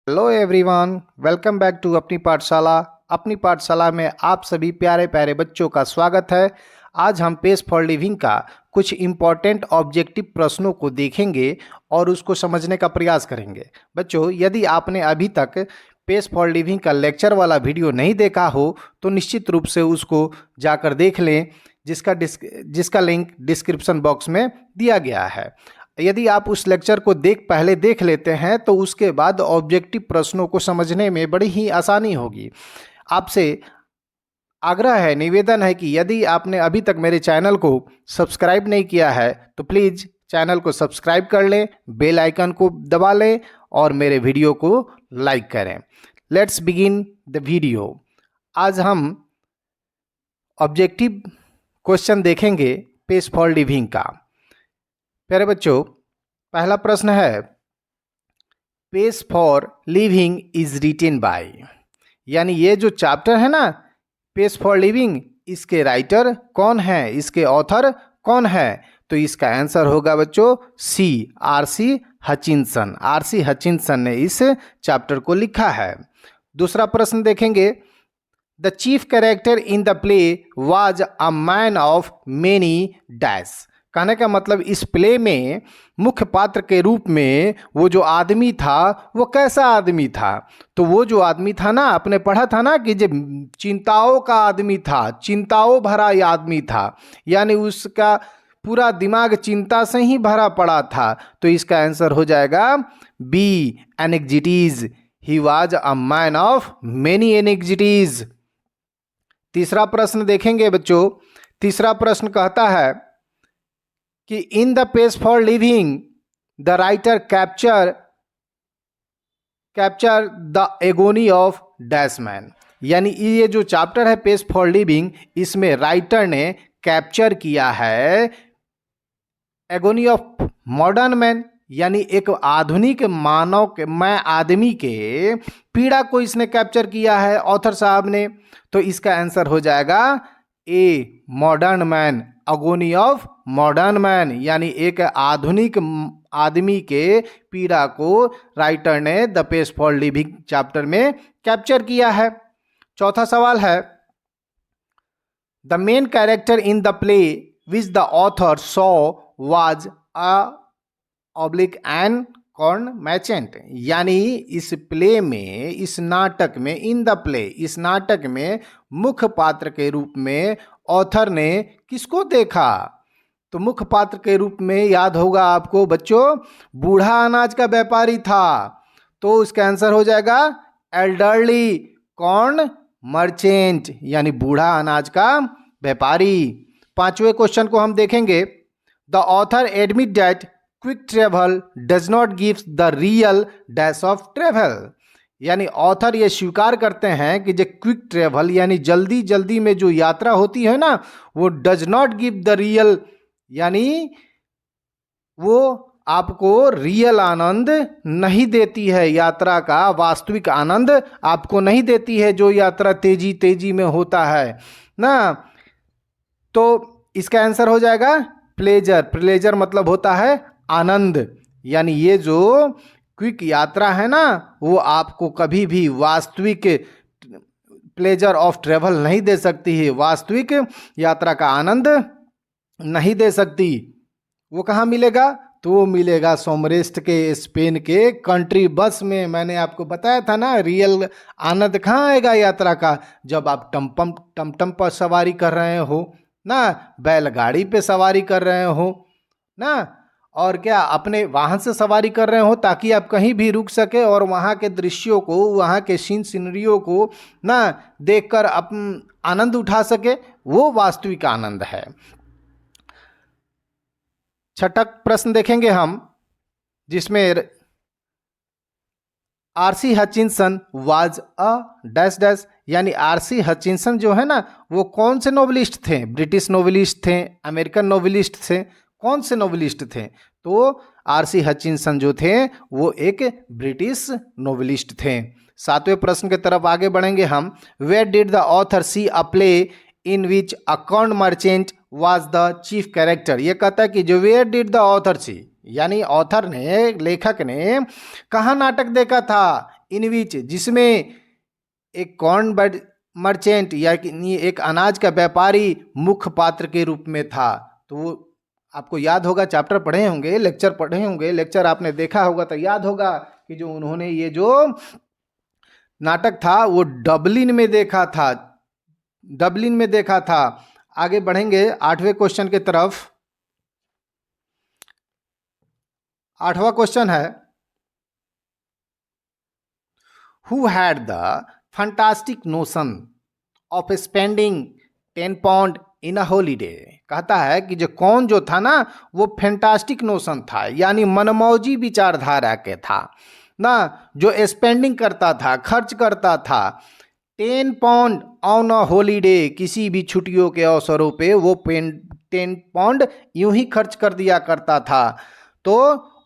Hello everyone, welcome back to Apni Pathshala. अपनी पाठशाला में आप सभी प्यारे प्यारे बच्चों का स्वागत है। आज हम पेज फॉर लिविंग का कुछ इम्पॉर्टेंट ऑब्जेक्टिव प्रश्नों को देखेंगे और उसको समझने का प्रयास करेंगे। बच्चों, यदि आपने अभी तक पेज फॉर लिविंग का लेक्चर वाला वीडियो नहीं देखा हो तो निश्चित रूप से उसको जाकर देख लें, जिसका लिंक डिस्क्रिप्शन बॉक्स में दिया गया है। यदि आप उस लेक्चर को पहले देख लेते हैं तो उसके बाद ऑब्जेक्टिव प्रश्नों को समझने में बड़ी ही आसानी होगी। आपसे आग्रह है, निवेदन है कि यदि आपने अभी तक मेरे चैनल को सब्सक्राइब नहीं किया है तो प्लीज़ चैनल को सब्सक्राइब कर लें, बेल आइकन को दबा लें और मेरे वीडियो को लाइक करें। Let's begin the video. आज हम ऑब्जेक्टिव क्वेश्चन देखेंगे पेज फॉर लिविंग का। प्यारे बच्चों, पहला प्रश्न है, page for living is written by, यानी ये जो चैप्टर है ना पेज फॉर लिविंग, इसके राइटर कौन है, इसके ऑथर कौन है? तो इसका आंसर होगा बच्चों सी, आरसी हचिंसन। आरसी हचिंसन ने इस चैप्टर को लिखा है। दूसरा प्रश्न देखेंगे, the chief character in the play was a man of many dash. कहने का मतलब इस प्ले में मुख्य पात्र के रूप में वो जो आदमी था वो कैसा आदमी था? तो वो जो आदमी था ना, आपने पढ़ा था ना कि जब चिंताओं का आदमी था, चिंताओं भरा ये आदमी था, यानी उसका पूरा दिमाग चिंता से ही भरा पड़ा था। तो इसका आंसर हो जाएगा B, anxieties. He was a man of many anxieties. तीसरा प्रश्न देखेंगे बच्चों। तीसरा प्रश्न कहता है कि in the page for living the writer capture the agony of dash man, यानी ये जो चैप्टर है पेज फॉर लिविंग, इसमें राइटर ने कैप्चर किया है एगोनी ऑफ मॉडर्न मैन, यानी एक आधुनिक आदमी के पीड़ा को इसने कैप्चर किया है ऑथर साहब ने। तो इसका आंसर हो जाएगा A, modern man, agony of modern man, यानी एक आधुनिक आदमी के पीड़ा को राइटर ने the page for living chapter में कैप्चर किया है। चौथा सवाल है, the main character in the play which the author saw was a oblique and corn merchant, यानी इस प्ले में, इस नाटक में, इन द प्ले, इस नाटक में मुख्य पात्र के रूप में ऑथर ने किसको देखा? तो मुख्य पात्र के रूप में याद होगा आपको बच्चों, बूढ़ा अनाज का व्यापारी था। तो उसका आंसर हो जाएगा एल्डरली कॉर्न मर्चेंट, यानी बूढ़ा अनाज का व्यापारी। पांचवें क्वेश्चन को हम देखेंगे, the author admit that quick travel does not give the real dash of travel, यानी ऑथर ये स्वीकार करते हैं कि जो क्विक ट्रेवल यानी जल्दी जल्दी में जो यात्रा होती है ना, वो does not give the real, यानी वो आपको रियल आनंद नहीं देती है, यात्रा का वास्तविक आनंद आपको नहीं देती है जो यात्रा तेजी तेजी में होता है ना। तो इसका आंसर हो जाएगा प्लेजर। प्लेजर मतलब होता है आनंद, यानी ये जो क्विक यात्रा है ना, वो आपको कभी भी वास्तविक प्लेजर ऑफ ट्रेवल नहीं दे सकती है, वास्तविक यात्रा का आनंद नहीं दे सकती। वो कहाँ मिलेगा? तो वो मिलेगा सोमरेस्ट के स्पेन के कंट्री बस में। मैंने आपको बताया था ना, रियल आनंद कहाँ आएगा यात्रा का? जब आप टमटम पर सवारी कर रहे हो ना, बैलगाड़ी पे सवारी कर रहे हो ना, और क्या अपने वाहन से सवारी कर रहे हो ताकि आप कहीं भी रुक सके और वहाँ के दृश्यों को, वहाँ के सीनरियों को ना देखकर अपन आनंद उठा सके, वो वास्तविक आनंद है। छठा प्रश्न देखेंगे हम, जिसमें RC Hutchinson was a dash dash, यानी आरसी हचिंसन जो है ना, वो कौन से नोवेलिस्ट थे? ब्रिटिश नोवेलिस्ट थे, अमेरिकन नोवेलिस्ट थे, कौन से नोवेलिस्ट थे? तो आरसी हचिंसन जो थे वो एक ब्रिटिश नोवेलिस्ट थे। सातवें प्रश्न की तरफ आगे बढ़ेंगे हम, where did the author see a play in which a corn merchant was the chief character. ये कहता है कि जो where did the author see, यानी ऑथर ने, लेखक ने कहाँ नाटक देखा था? इन विच, जिसमें एक कॉर्न मर्चेंट या एक अनाज का व्यापारी मुख्य पात्र के रूप में था। तो वो आपको याद होगा, चैप्टर पढ़े होंगे, लेक्चर पढ़े होंगे, लेक्चर आपने देखा होगा तो याद होगा कि जो उन्होंने ये जो नाटक था वो डबलिन में देखा था, डबलिन में देखा था। आगे बढ़ेंगे 8वें क्वेश्चन की तरफ। 8वां क्वेश्चन है, who had the fantastic notion of spending 10 pound in a holiday. कहता है कि जो कौन जो था ना वो फैंटास्टिक नोशन था, यानी मनमौजी विचारधारा के था ना, जो स्पेंडिंग करता था, खर्च करता था 10 पाउंड ऑन अ हॉलीडे, किसी भी छुट्टियों के अवसरों पे वो 10 पाउंड यूं ही खर्च कर दिया करता था। तो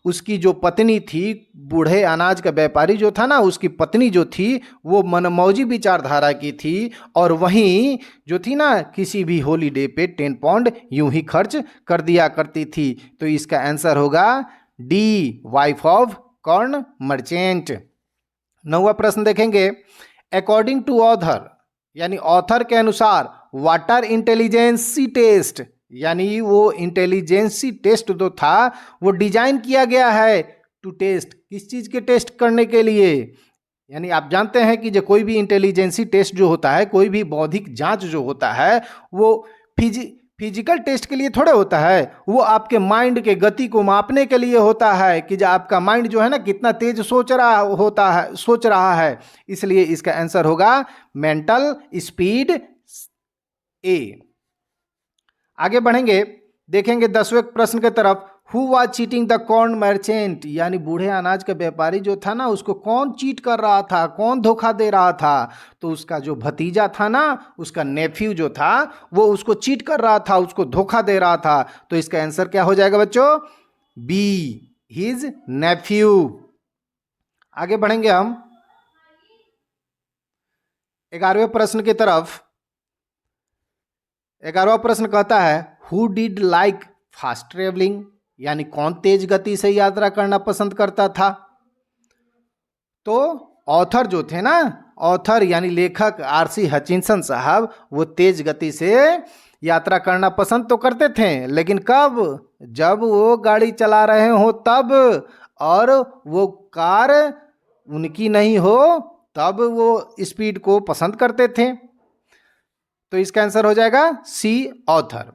उसकी जो पत्नी थी, बूढ़े अनाज का व्यापारी जो था ना, उसकी पत्नी जो थी वो मनमौजी विचारधारा की थी, और वहीं जो थी ना किसी भी हॉलीडे पे 10 पाउंड यूं ही खर्च कर दिया करती थी। तो इसका आंसर होगा D, wife of corn merchant. 9वां प्रश्न देखेंगे, अकॉर्डिंग टू ऑथर, यानी ऑथर के अनुसार, वाटर इंटेलिजेंसी टेस्ट, यानी वो इंटेलिजेंसी टेस्ट जो था वो डिजाइन किया गया है टू टेस्ट, किस चीज के टेस्ट करने के लिए। यानी आप जानते हैं कि जो कोई भी इंटेलिजेंसी टेस्ट जो होता है, कोई भी बौद्धिक जांच जो होता है, वो फिजिकल टेस्ट के लिए थोड़े होता है, वो आपके माइंड के गति को मापने के लिए होता है कि जो आपका माइंड जो है ना कितना तेज सोच रहा है। इसलिए इसका आंसर होगा मेंटल स्पीड ए। आगे बढ़ेंगे, देखेंगे 10वें प्रश्न की तरफ, who was cheating the corn merchant, यानी बूढ़े अनाज का व्यापारी जो था ना उसको कौन चीट कर रहा था, कौन धोखा दे रहा था। तो उसका जो भतीजा था ना, उसका नेफ्यू जो था वो उसको चीट कर रहा था, उसको धोखा दे रहा था। तो इसका आंसर क्या हो जाएगा बच्चों, बी, हिज नेफ्यू। आगे बढ़ेंगे हम 11वें प्रश्न की तरफ। 11वां प्रश्न कहता है, who did like fast travelling, यानी कौन तेज गति से यात्रा करना पसंद करता था। तो ऑथर जो थे ना, ऑथर यानी लेखक आरसी हचिंसन साहब, वो तेज गति से यात्रा करना पसंद तो करते थे, लेकिन कब, जब वो गाड़ी चला रहे हो तब, और वो कार उनकी नहीं हो तब वो स्पीड को पसंद करते थे। तो इसका आंसर हो जाएगा सी, ऑथर।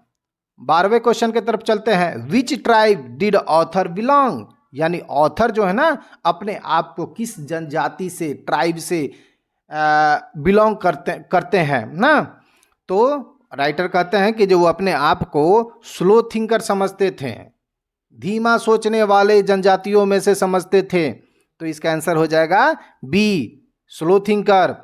12वें क्वेश्चन की तरफ चलते हैं, which tribe did author belong, यानी ऑथर जो है ना अपने आप को किस जनजाति से, ट्राइब से बिलोंग करते हैं ना। तो राइटर कहते हैं कि जो वो अपने आप को स्लो थिंकर समझते थे, धीमा सोचने वाले जनजातियों में से समझते थे। तो इसका आंसर हो जाएगा बी, स्लो थिंकर।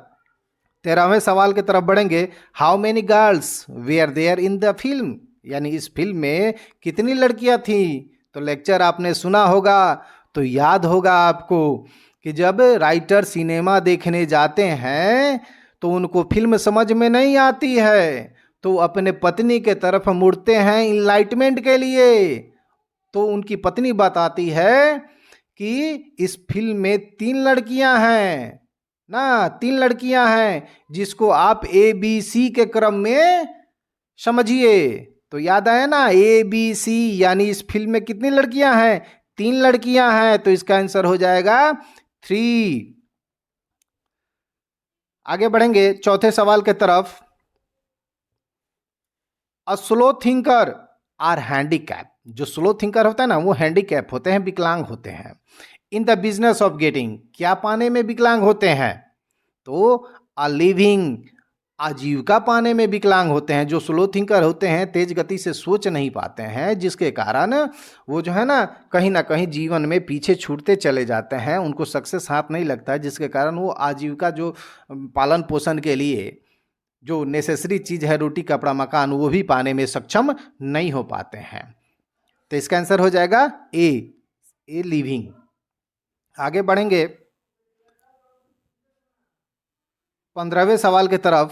13वें सवाल की तरफ बढ़ेंगे, how many girls were there in the film, यानी इस फिल्म में कितनी लड़कियां थी। तो लेक्चर आपने सुना होगा तो याद होगा आपको कि जब राइटर सिनेमा देखने जाते हैं तो उनको फिल्म समझ में नहीं आती है, तो अपने पत्नी के तरफ मुड़ते हैं इनलाइटमेंट के लिए। तो उनकी पत्नी बताती है कि इस फिल्म में 3 लड़कियां हैं ना, 3 लड़कियां हैं, जिसको आप ABC के क्रम में समझिए। तो याद आया ना, ABC, यानी इस फिल्म में कितनी लड़कियां हैं, 3 लड़कियां हैं। तो इसका आंसर हो जाएगा 3। आगे बढ़ेंगे चौथे सवाल की तरफ, a slow thinker or handicap, जो स्लो थिंकर होता है ना वो हैंडीकैप होते हैं, विकलांग होते हैं। In the business of getting, क्या पाने में विकलांग होते हैं। तो अ लिविंग, आजीविका पाने में विकलांग होते हैं। जो स्लो थिंकर होते हैं तेज गति से सोच नहीं पाते हैं, जिसके कारण वो जो है ना कहीं जीवन में पीछे छूटते चले जाते हैं, उनको सक्सेस हाथ नहीं लगता है, जिसके कारण वो आजीविका जो पालन पोषण के लिए जो नेसेसरी चीज़ है, रोटी कपड़ा मकान, वो भी पाने में सक्षम नहीं हो पाते हैं। तो इसका आंसर हो जाएगा ए लिविंग। आगे बढ़ेंगे 15वें सवाल की तरफ,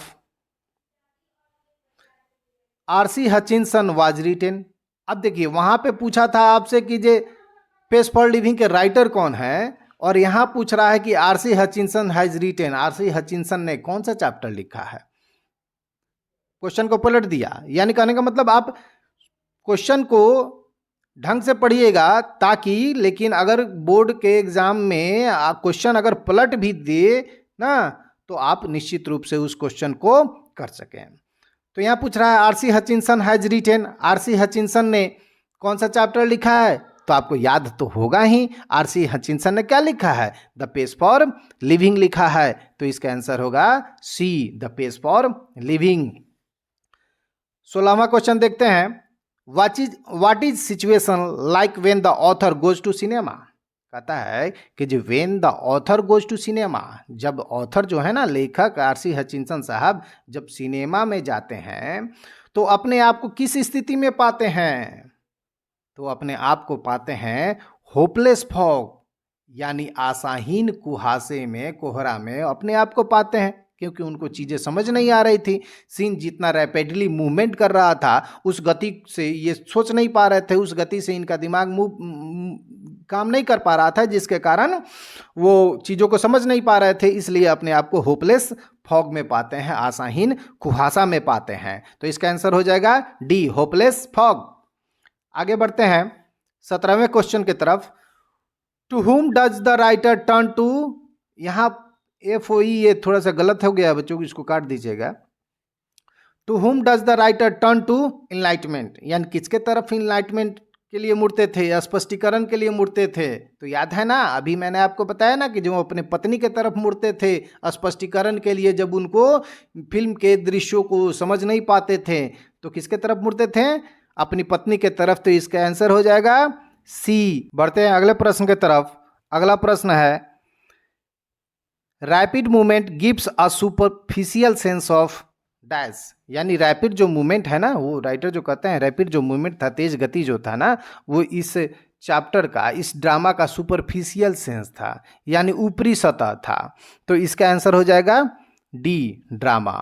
आरसी हचिंसन वाज रिटेन। अब देखिए वहां पे पूछा था आपसे कि जे पेस फॉर लिविंग के राइटर कौन है, और यहाँ पूछ रहा है कि RC Hutchinson has retain, RC Hutchinson ने कौन सा चैप्टर लिखा है। क्वेश्चन को पलट दिया, यानी कहने का मतलब आप क्वेश्चन को ढंग से पढ़िएगा ताकि, लेकिन अगर बोर्ड के एग्जाम में क्वेश्चन अगर पलट भी दे ना, तो आप निश्चित रूप से उस क्वेश्चन को कर सकें। तो यहाँ पूछ रहा है RC Hutchinson has retain, RC Hutchinson ने कौन सा चैप्टर लिखा है, तो आपको याद तो होगा ही, आरसी हचिंसन ने क्या लिखा है, द पेज फॉर लिविंग लिखा है। तो इसका आंसर होगा C, the page for living. 16वां क्वेश्चन देखते हैं, what is situation like when the author goes to cinema. कहता है कि जो when the author goes to cinema, जब ऑथर जो है ना, लेखक आरसी हचिंसन साहब जब सिनेमा में जाते हैं तो अपने आप को किस स्थिति में पाते हैं, तो अपने आप को पाते हैं होपलेस फॉग, यानी आशाहीन कुहासे में, कोहरा में अपने आप को पाते हैं, क्योंकि उनको चीज़ें समझ नहीं आ रही थी। सीन जितना रैपिडली मूवमेंट कर रहा था, उस गति से ये सोच नहीं पा रहे थे, उस गति से इनका दिमाग काम नहीं कर पा रहा था, जिसके कारण वो चीज़ों को समझ नहीं पा रहे थे, इसलिए अपने आप को होपलेस फॉग में पाते हैं, आशाहीन कुहासा में पाते हैं। तो इसका आंसर हो जाएगा डी, होपलेस फॉग। आगे बढ़ते हैं 17वें क्वेश्चन की तरफ। To whom does the writer turn to, यहाँ FOE ये थोड़ा सा गलत हो गया बच्चों, इसको काट दीजिएगा। To whom does the writer turn to enlightenment, यानी किसके तरफ इनलाइटमेंट के लिए मुड़ते थे, स्पष्टीकरण के लिए मुड़ते थे। तो याद है ना, अभी मैंने आपको बताया ना कि जो अपने पत्नी के तरफ मुड़ते थे स्पष्टीकरण के लिए, जब उनको फिल्म के दृश्यों को समझ नहीं पाते थे, तो किसके तरफ मुड़ते थे, अपनी पत्नी के तरफ। तो इसका आंसर हो जाएगा सी। बढ़ते हैं अगले प्रश्न की तरफ। अगला प्रश्न है, rapid movement gives a superficial sense of dash, यानी रैपिड जो मूवमेंट है ना, वो राइटर जो कहते हैं रैपिड जो मूवमेंट था, तेज गति जो था ना, वो इस चैप्टर का, इस ड्रामा का सुपरफिशियल सेंस था, यानी ऊपरी सतह था। तो इसका आंसर हो जाएगा डी, ड्रामा।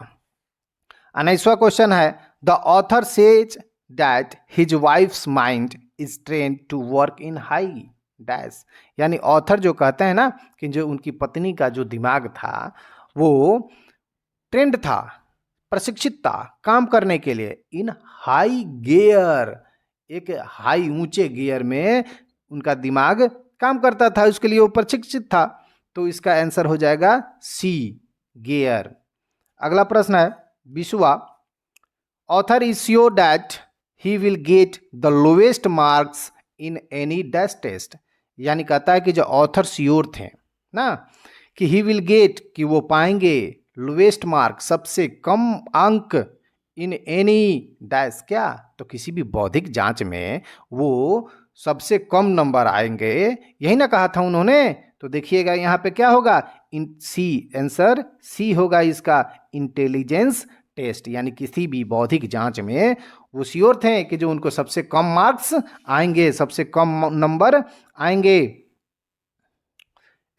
19वां क्वेश्चन है, the author says that his wife's mind is trained to work in high dash, यानी ऑथर जो कहते हैं ना कि जो उनकी पत्नी का जो दिमाग था वो ट्रेंड था, प्रशिक्षित था काम करने के लिए, इन हाई गियर, एक हाई ऊंचे गियर में उनका दिमाग काम करता था, उसके लिए वो प्रशिक्षित था। तो इसका आंसर हो जाएगा सी, गियर। अगला प्रश्न है 20वां, author is sure that he will get the lowest marks in any dash test, यानी कहता है कि जो ऑथर श्योर थे ना कि ही विल गेट, कि वो पाएंगे लोवेस्ट मार्क, सबसे कम अंक, इन एनी डैश, क्या, तो किसी भी बौद्धिक जांच में वो सबसे कम नंबर आएंगे, यही ना कहा था उन्होंने। तो देखिएगा यहाँ पे क्या होगा, इन सी, आंसर सी होगा इसका, इंटेलिजेंस टेस्ट, यानी किसी भी बौद्धिक जांच में वो श्योर थे कि जो उनको सबसे कम मार्क्स आएंगे, सबसे कम नंबर आएंगे।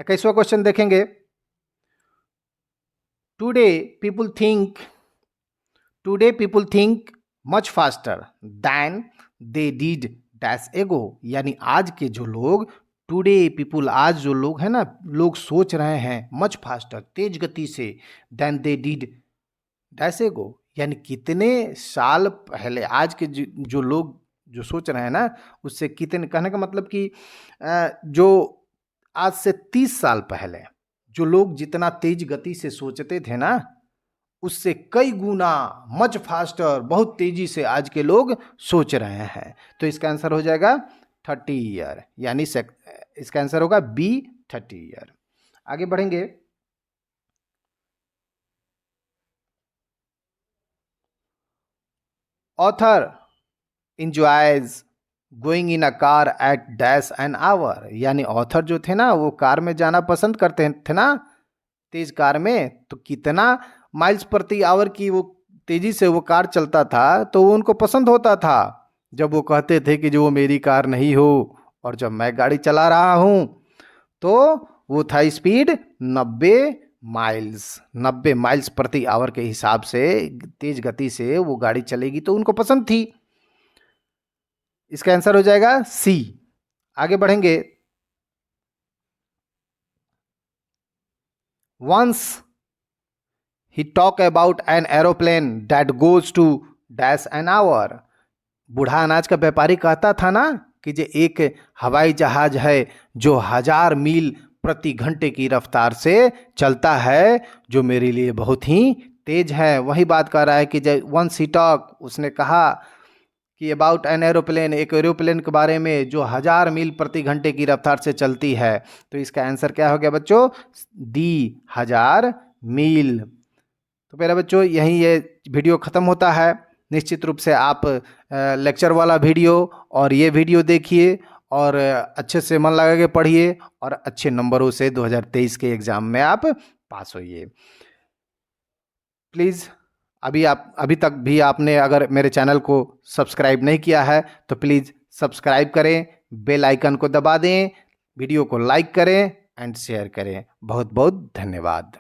21वां क्वेश्चन देखेंगे, today people think much faster than they did dash एगो, यानी आज के जो लोग, टुडे पीपुल, आज जो लोग हैं ना, लोग सोच रहे हैं मच फास्टर, तेज गति से, दैन दे डिड डैश एगो, यानी कितने साल पहले, आज के जो लोग जो सोच रहे हैं ना, उससे कितने, कहने का मतलब कि जो आज से 30 साल पहले जो लोग जितना तेज गति से सोचते थे ना, उससे कई गुना, मच फास्टर, बहुत तेजी से आज के लोग सोच रहे हैं। तो इसका आंसर हो जाएगा 30 ईयर, यानी इसका आंसर होगा बी, 30 ईयर। आगे बढ़ेंगे, author enjoys going in a car eight dash an our, यानी ऑथर जो थे ना वो कार में जाना पसंद करते थे ना, तेज कार में, तो कितना माइल्स प्रति आवर की वो तेजी से वो कार चलता था, तो वो उनको पसंद होता था। जब वो कहते थे कि जो वो मेरी कार नहीं हो, और जब मैं गाड़ी चला रहा हूँ तो वो था स्पीड 90 माइल्स प्रति आवर के हिसाब से, तेज गति से वो गाड़ी चलेगी, तो उनको पसंद थी। इसका आंसर हो जाएगा सी। आगे बढ़ेंगे, once he talk about an aeroplane that goes to dash an hour. बूढ़ा अनाज का व्यापारी कहता था ना कि जे एक हवाई जहाज है जो 1000 मील प्रति घंटे की रफ्तार से चलता है, जो मेरे लिए बहुत ही तेज है। वही बात कर रहा है कि जब वंस ही टॉक, उसने कहा कि अबाउट एन एरोप्लेन, एक एरोप्लेन के बारे में जो 1000 मील प्रति घंटे की रफ्तार से चलती है। तो इसका आंसर क्या हो गया बच्चों? डी, 1000 मील। तो मेरा बच्चों यहीं ये वीडियो ख़त्म होता है। निश्चित रूप से आप लेक्चर वाला वीडियो और ये वीडियो देखिए और अच्छे से मन लगा के पढ़िए और अच्छे नंबरों से 2023 के एग्ज़ाम में आप पास होइए। प्लीज़ अभी तक भी आपने अगर मेरे चैनल को सब्सक्राइब नहीं किया है तो प्लीज़ सब्सक्राइब करें, बेल आइकन को दबा दें, वीडियो को लाइक करें एंड शेयर करें। बहुत बहुत धन्यवाद।